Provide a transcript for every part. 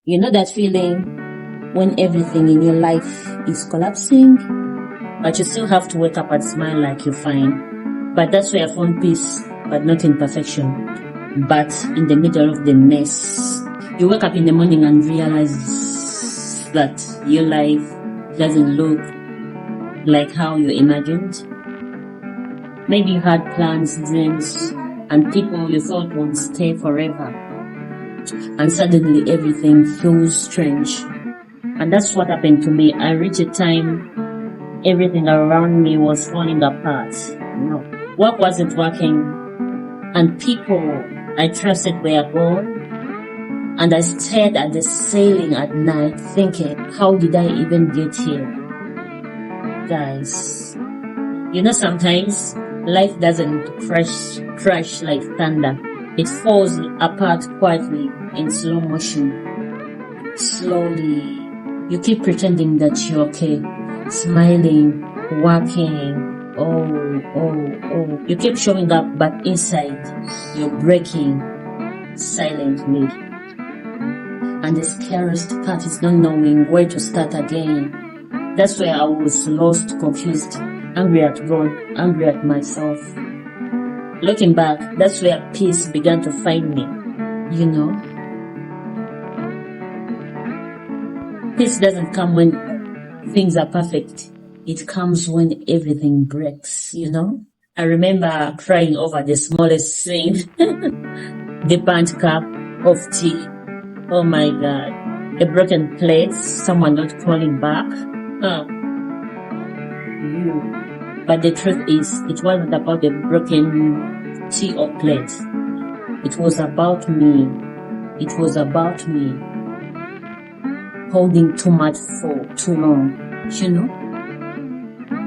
You know that feeling when everything in your life is collapsing, but you still have to wake up and smile like you're fine. But that's where I found peace, but not in perfection, but in the middle of the mess. You wake up in the morning and realize that your life doesn't look like how you imagined. Maybe you had plans, dreams, and people you thought would stay forever. And suddenly everything feels strange. And that's what happened to me. I reached a time everything around me was falling apart. Work wasn't working, and people I trusted were gone. And I stared at the ceiling at night thinking, how did I even get here? Guys, sometimes life doesn't crash like thunder. It falls apart quietly in slow motion. Slowly, you keep pretending that you're okay, smiling, working, oh. You keep showing up, but inside, you're breaking silently. And the scariest part is not knowing where to start again. That's where I was lost, confused, angry at God, angry at myself. Looking back, that's where peace began to find me. Peace doesn't come when things are perfect. It comes when everything breaks, I remember crying over the smallest thing. The burnt cup of tea. Oh my God. A broken plate, someone not calling back. But the truth is, it wasn't about the broken tea or plate. It was about me. It was about me holding too much for too long.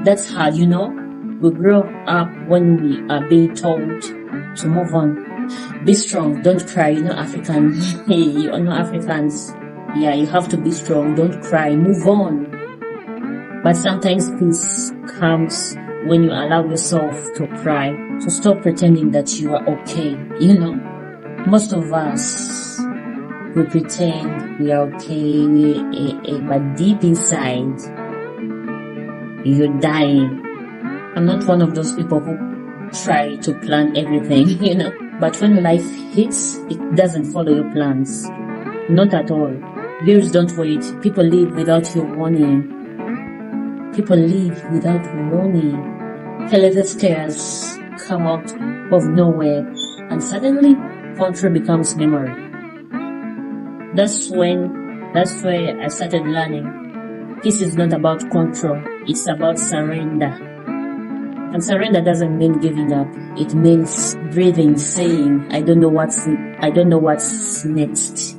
That's hard, We grow up when we are being told to move on. Be strong, don't cry, African. Hey, Africans. Yeah, you have to be strong, don't cry, move on. But sometimes peace comes when you allow yourself to cry, to stop pretending that you are okay. Most of us, we pretend we are okay, but deep inside, you're dying. I'm not one of those people who try to plan everything, But when life hits, it doesn't follow your plans. Not at all. Bills don't wait. People leave without you warning. People leave without warning. Health scares come out of nowhere, and suddenly control becomes memory. That's where I started learning. Peace is not about control, it's about surrender. And surrender doesn't mean giving up. It means breathing, saying, I don't know what's next,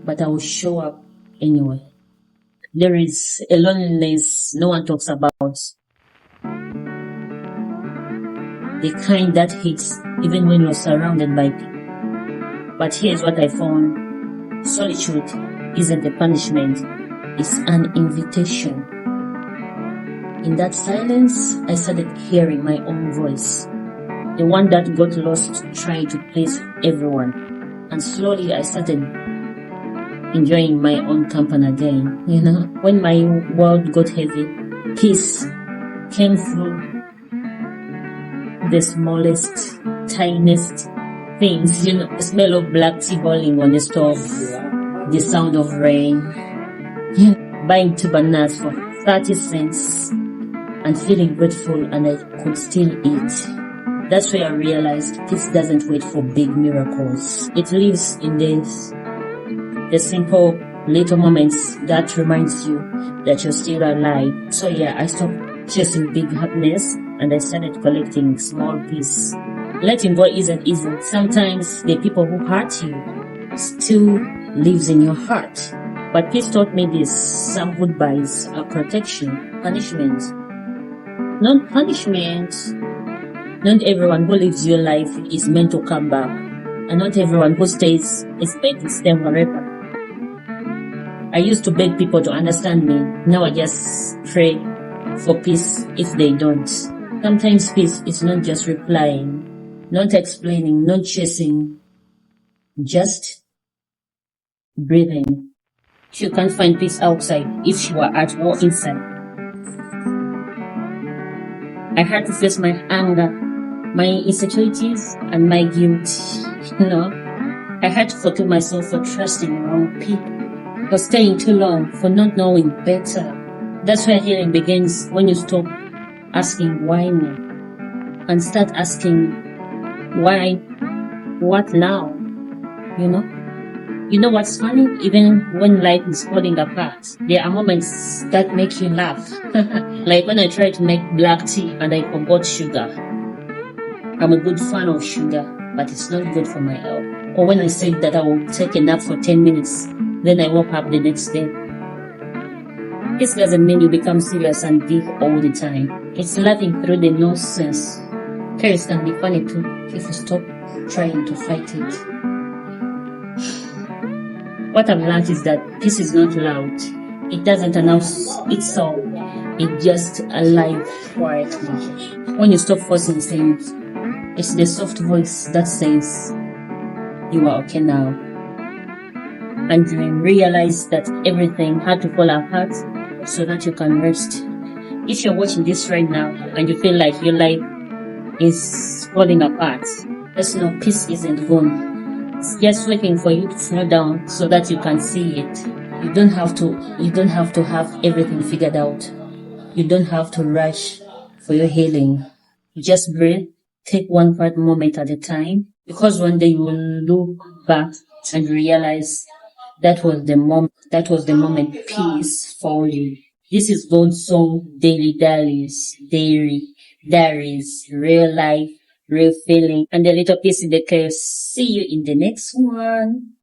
but I will show up anyway. There is a loneliness no one talks about. The kind that hits even when you're surrounded by people. But here's what I found. Solitude isn't a punishment. It's an invitation. In that silence, I started hearing my own voice. The one that got lost trying to please everyone. And slowly I started enjoying my own company again, When my world got heavy, peace came through the smallest, tiniest things, the smell of black tea boiling on the stove, the sound of rain, buying 2 bananas for 30 cents and feeling grateful and I could still eat. That's where I realized peace doesn't wait for big miracles. It lives in the simple little moments that reminds you that you're still alive. So yeah, I stopped chasing big happiness and I started collecting small peace. Letting go isn't easy. Sometimes the people who hurt you still lives in your heart. But peace taught me this. Some goodbyes are protection, punishment. Not punishment. Not everyone who lives your life is meant to come back. And not everyone who stays is meant to stay forever. I used to beg people to understand me. Now I just pray for peace if they don't. Sometimes peace is not just replying, not explaining, not chasing, just breathing. You can't find peace outside if you are at war inside. I had to face my anger, my insecurities, and my guilt. I had to forgive myself for trusting the wrong people, for staying too long, for not knowing better. That's where healing begins, when you stop asking why me and start asking why, what now? You know what's funny? Even when life is falling apart, there are moments that make you laugh. Like when I tried to make black tea and I forgot sugar. I'm a good fan of sugar, but it's not good for my health. Or when I said that I will take a nap for 10 minutes, then I woke up the next day. This doesn't mean you become serious and deep all the time. It's laughing through the nonsense. Chaos can be funny too if you stop trying to fight it. What I've learned is that peace is not loud. It doesn't announce itself. It just alive quietly. When you stop forcing things, it's the soft voice that says, you are okay now. And you realize that everything had to fall apart so that you can rest. If you're watching this right now and you feel like your life is falling apart, just know peace isn't gone. It's just waiting for you to slow down so that you can see it. You don't have to have everything figured out. You don't have to rush for your healing. You just breathe, take one part moment at a time, because one day you will look back and realize that was the moment peace found you. This is God's Song Daily Diaries, real life, real feeling, and a little piece in the chaos. See you in the next one.